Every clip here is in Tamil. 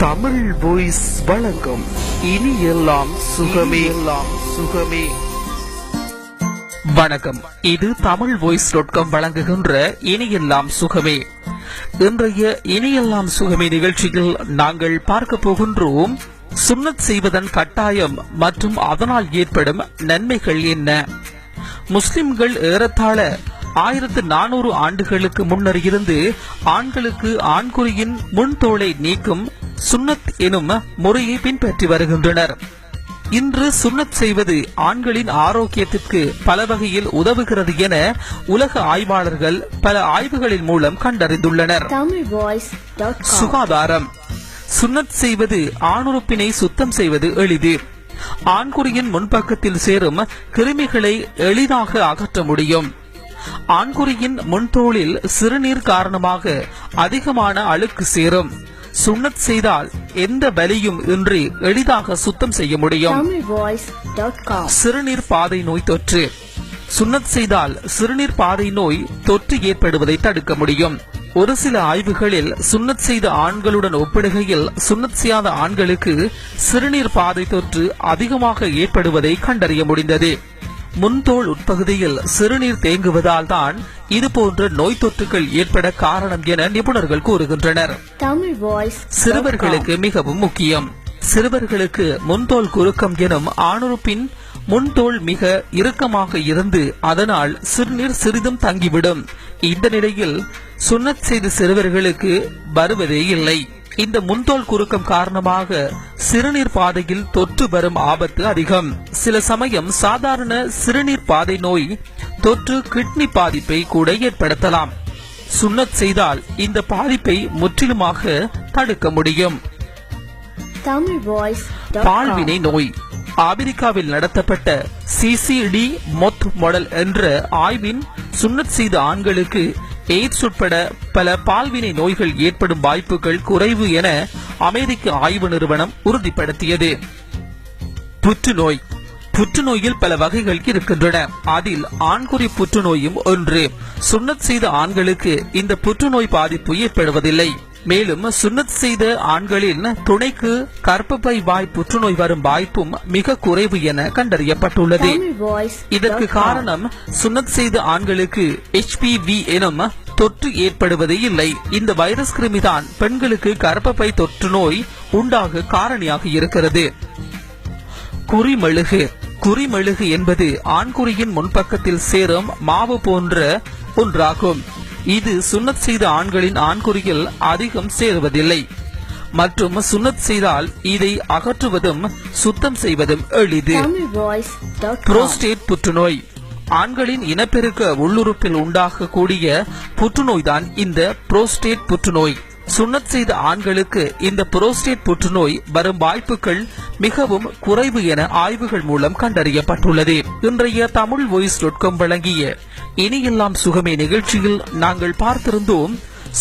தமிழ் வாய்ஸ் வழங்கும் இனி எல்லாம் சுகமே சுகமே. வணக்கம், இது தமிழ் voice.com வழங்குகின்ற இனி எல்லாம் சுகமே. இன்றைய இனி எல்லாம் சுகமே நிகழ்ச்சியில் நாங்கள் பார்க்க போகின்றோம் சுன்னத் செய்வதன் கட்டாயம் மற்றும் அதனால் ஏற்படும் நன்மைகள் என்ன. முஸ்லிம்கள் ஏறத்தாழ 1400 ஆண்டுகளுக்கு முன்னர் இருந்து ஆண்களுக்கு ஆண்குறியின் முன்தோளை நீக்கும் சுன்னத் எனும் முறையை பின்பற்றி வருகின்றனர். இன்று சுன்னத் செய்வது ஆண்களின் ஆரோக்கியத்திற்கு பல வகையில் உதவுகிறது என உலக ஆய்வாளர்கள் பல ஆய்வுகளின் மூலம் கண்டறிந்துள்ளனர். சுகாதாரம். சுன்னத் செய்வது ஆணுறுப்பினை சுத்தம் செய்வது எளிது. ஆண்குறியின் முன்பக்கத்தில் சேரும் கிருமிகளை எளிதாக அகற்ற முடியும். ஆண்குறியின் முன்தோளில் சிறுநீர் காரணமாக அதிகமான அழுக்கு சேரும். சுன்னத் செய்தால் எந்த வலியும் இன்றி எளிதாக சுத்தம் செய்ய முடியும். சிறுநீர் பாதை நோய் தொற்று. சுன்னத் செய்தால் சிறுநீர் பாதை நோய் தொற்று ஏற்படுவதை தடுக்க முடியும். ஒரு சில ஆய்வுகளில் சுன்னத் செய்த ஆண்களுடன் ஒப்பிடுகையில் சுன்னத் செய்யாத ஆண்களுக்கு சிறுநீர் பாதை தொற்று அதிகமாக ஏற்படுவதை கண்டறிய முடிந்தது. முன்தோள் உட்பகுதியில் சிறுநீர் தேங்குவதால் தான் இதுபோன்ற நோய் தொற்றுகள் ஏற்பட காரணம் என நிபுணர்கள் கூறுகின்றனர். சிறுவர்களுக்கு மிகவும் முக்கியம். சிறுவர்களுக்கு முன்தோல் குறுக்கம் எனும் ஆணுறுப்பின் முன்தோல் மிக இறுக்கமாக இருந்து அதனால் சிறுநீர் சிறிதும் தங்கிவிடும். இந்த நிலையில் சுன்னத் செய்த சிறுவர்களுக்கு வருவதே இல்லை. இந்த முன்தோல் குறுக்கம் காரணமாக சிறுநீர் பாதையில் தொற்று வரும் ஆபத்து அதிகம். சில சமயம் சாதாரண சிறுநீர் பாதை நோய் தொற்று கிட்னி பாதிப்பை கூட ஏற்படுத்தலாம். சுன்னத் செய்தால் இந்த பாதிப்பை முற்றிலுமாக தடுக்க முடியும். பால்வினை நோய். அமெரிக்காவில் நடத்தப்பட்ட சிசிடி மொத் மாடல் என்ற ஆய்வின் சுன்னத் செய்த ஆண்களுக்கு எய்ட்ஸ் உட்பட பல பால்வினை நோய்கள் ஏற்படும் வாய்ப்புகள் குறைவு என அமெரிக்க ஆய்வு நிறுவனம் உறுதிப்படுத்தியது. புற்றுநோய். புற்றுநோயில் பல வகைகள் இருக்கின்றன. அதில் ஆண்குறி புற்றுநோயும் ஒன்று. சுன்னத் செய்த ஆண்களுக்கு இந்த புற்றுநோய் பாதிப்பு ஏற்படுவதில்லை. மேலும் சுன்னத் செய்த ஆண்களின் துணைக்கு கர்ப்பப்பை வாய் புற்றுநோய் வரும் வாய்ப்பும் மிக குறைவு என கண்டறியப்பட்டுள்ளது. இதற்கு காரணம் சுன்னத் செய்த ஆண்களுக்கு HPV எனும் தொற்று ஏற்படுவதே இல்லை. இந்த வைரஸ் கிருமிதான் பெண்களுக்கு கர்ப்பப்பை தொற்று நோய் உண்டாக காரணியாக இருக்கிறது. குறிமெழுகு. குறிமெழுகு என்பது ஆண்குறியின் முன்பக்கத்தில் சேரும் மாவு போன்ற ஒன்றாகும். இது சுன்னத் செய்த ஆண்களின் ஆண்குறியில் அதிகம் சேருவதில்லை மற்றும் சுன்னத் செய்தால் இதை அகற்றுவதும் சுத்தம் செய்வதும் எளிது. புரோஸ்டேட் புற்றுநோய். ஆண்களின் இனப்பெருக்க உள்ளுறுப்பில் உண்டாகக்கூடிய புற்றுநோய் தான் இந்த புரோஸ்டேட் புற்றுநோய். சுன்னத் செய்த ஆண்களுக்கு இந்த புரோஸ்டேட் புற்றுநோய் வரும் வாய்ப்புகள் மிகவும் குறைவு என ஆய்வுகள் மூலம் கண்டறியப்பட்டுள்ளது. இன்றைய தமிழ் voice.com வழங்கிய இனியெல்லாம் சுகமே நிகழ்ச்சியில் நாங்கள் பார்த்திருந்தோம்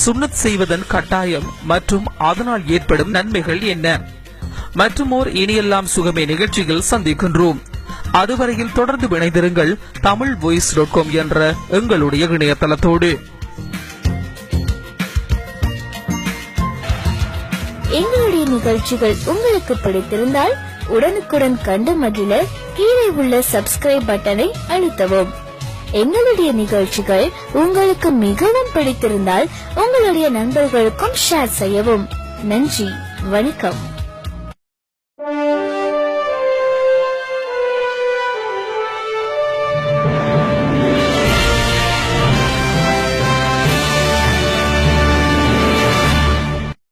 சுன்னத் செய்வதன் கட்டாயம் மற்றும் அதனால் ஏற்படும் நன்மைகள் என்ன. மற்றும் ஓர் இனியெல்லாம் சுகமே நிகழ்ச்சியில் சந்திக்கின்றோம். அதுவரையில் தொடர்ந்து இணைந்திருங்கள் தமிழ் voice.com என்ற எங்களுடைய இணையதளத்தோடு. எங்களுடைய நிகழ்ச்சிகள் உங்களுக்கு பிடித்திருந்தால் உடனுக்குடன் கண்டு மகிழ கீழே உள்ள சப்ஸ்கிரைப் பட்டனை அழுத்தவும். எங்களுடைய நிகழ்ச்சிகள் உங்களுக்கு மிகவும் பிடித்திருந்தால் உங்களுடைய நண்பர்களுக்கும் ஷேர் செய்யவும். நன்றி, வணக்கம்.